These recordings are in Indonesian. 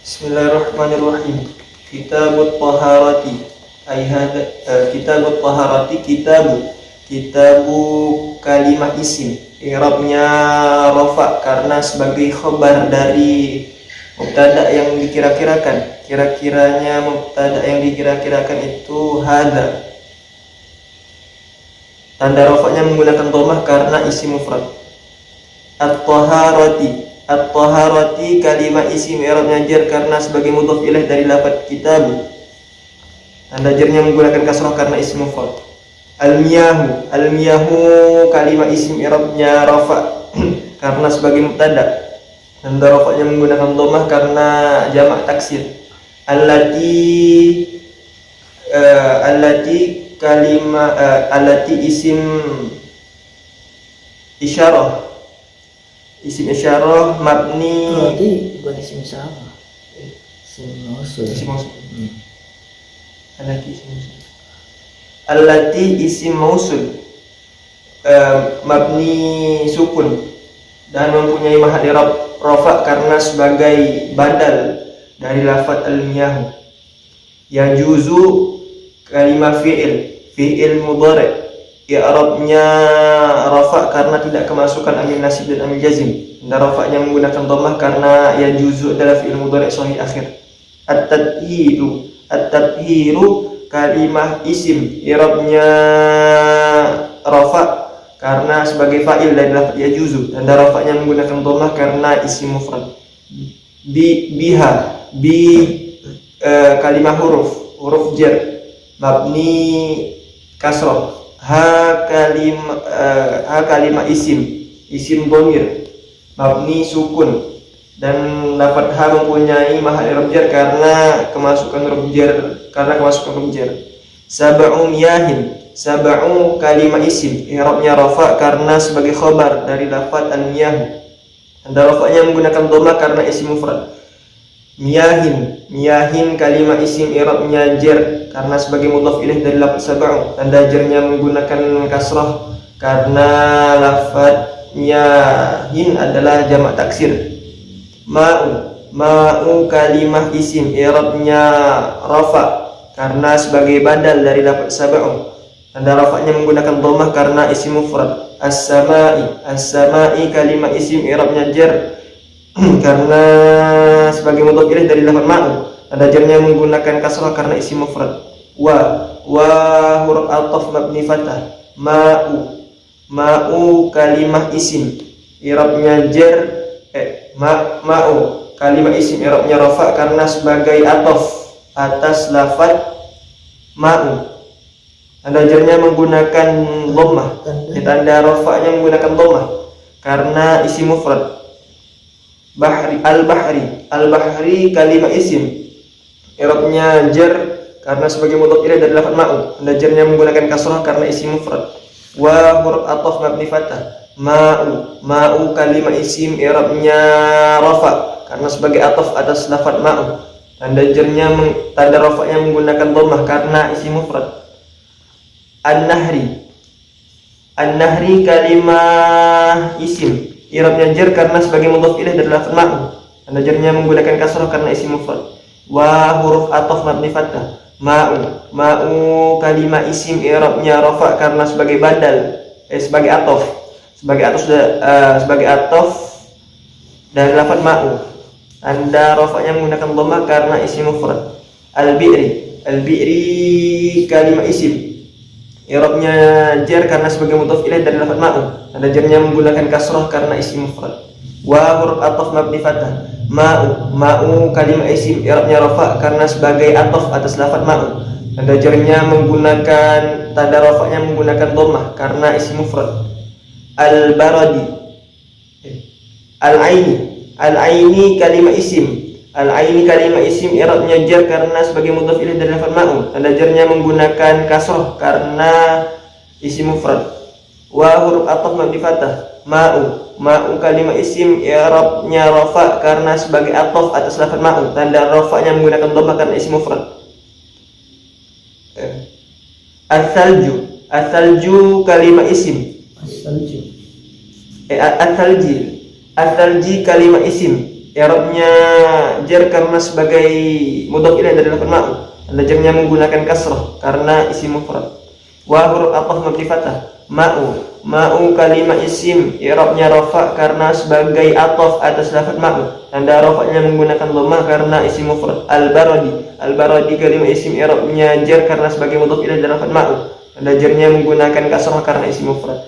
Bismillahirrahmanirrahim. Kitabut Taharati. Kitabut Taharati kitabu kalimah isim. I'rabnya rafa karena sebagai khabar dari mubtada yang dikira-kirakan. Kira-kiranya mubtada yang dikira-kirakan itu hadza. Tanda rafa'nya menggunakan dhammah karena isim mufrad. At-taharati kalimah isim i'rabnya jar karena sebagai mudhaf ilaih dari lafaz kitabu. Tanda jarnya menggunakan kasrah karena isim mufrad. Al-miyahu kalimah isim i'rabnya rafa karena sebagai mubtada. Tanda rafa'nya menggunakan dhammah karena jamak taksir. Allati isim isyarah. Isim isyarah mabni. Berarti bukan isim sama. Isim mausul. Allati isim mausul. Mabni sukun dan mempunyai mahal i'rab rafa karena sebagai badal dari lafaz al-miyahu. Yajuzu kalimah fi'il mudhari' i'rabnya rafa karena tidak kemasukan amil nasib dan amil jazim. Dan rafa'nya menggunakan dhammah karena yajuzu adalah fi'il mudhari' sahih akhir. At-tadhiru kalimah isim i'rabnya rafa karena sebagai fa'il dari lafaz yajuzu. Dan rafa'nya menggunakan dhammah karena isim mufrad. Kalimah huruf jar mabni kasrah. Kalimah isim dhamir mabni sukun dan lafaz ha mempunyai mahal i'rab jar karena kemasukan huruf jar. Sab'u kalimah isim i'rabnya rafa karena sebagai khabar dari lafaz al-miyahu. Tanda rafa'nya menggunakan dhammah karena isim mufrad. Miyahin kalimah isim i'rabnya jar karena sebagai mudhaf ilaih dari lafaz sab'u. Tanda jarnya menggunakan kasrah karena lafaz miyahin adalah jamak taksir. Ma'u kalimah isim i'rabnya rafa karena sebagai badal dari lafaz sab'u. Tanda rafa'nya menggunakan dhammah karena isim mufrad. As-sama'i kalimah isim i'rabnya jar karena sebagai mudhaf ilaih dari lafaz ma'u. Tanda jarnya menggunakan kasrah karena isim mufrad. Wa huruf ataf mabni fathah. Ma'u kalimah isim i'rabnya jar ma'u kalimah isim i'rabnya rafa karena sebagai ataf atas lafaz ma'u. Tanda jarnya menggunakan dhammah. Tanda rafa'nya menggunakan dhammah karena isim mufrad. Al-bahri kalimah isim i'rabnya jar karena sebagai mudhaf ilaih dari lafaz ma'u. Tanda jarnya menggunakan kasrah karena isim mufrad. Wa huruf ataf mabni fathah. Ma'u kalimah isim i'rabnya rafa karena sebagai ataf atas lafaz ma'u. Tanda rafa'nya menggunakan dhammah karena isim mufrad. An-nahri kalimah isim i'rabnya jar karena sebagai mudhaf ilaih dari lafaz ma'u. Tanda jarnya menggunakan kasrah karena isim mufrad. Wa huruf ataf mabni fathah. Ma'u kalimah isim i'rabnya rafa karena sebagai badal sebagai ataf dari lafaz ma'u. Tanda rafa'nya menggunakan dhammah karena isim mufrad. Al-bi'ri kalimah isim i'rabnya jar karena sebagai mudhaf ilaih dari lafaz ma'u. Tanda jarnya menggunakan kasrah karena isim mufrad. Wa huruf ataf mabni fathah. Ma'u kalimah isim i'rabnya rafa karena sebagai ataf atas lafaz ma'u. Tanda jarnya tanda rafa'nya menggunakan dhammah karena isim mufrad. Al-aini kalimah isim i'rabnya jar karena sebagai mudhaf ilaih dari lafaz ma'u. Tanda jarnya menggunakan kasrah karena isim mufrad. Wa huruf ataf mabni fathah. Ma'u kalimah isim i'rabnya rafa karena sebagai ataf atas lafaz ma'u. Tanda rafa'nya menggunakan dhammah karena isim mufrad. As-salju kalimah isim At-talji kalimah isim i'rabnya jar karena sebagai mudhaf ilaih dari lafaz ma'u. Tanda jarnya menggunakan kasrah karena isim mufrad. Wa huruf athaf mabni fathah. Ma'u kalimat isim i'rabnya rafa karena sebagai athaf atas lafaz ma'u. Tanda rafa'nya menggunakan dhammah karena isim mufrad. Al-baradi kalimat isim i'rabnya jar karena sebagai mudhaf ilaih dari lafaz ma'u. Tanda jarnya menggunakan kasrah karena isim mufrad.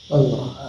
Allah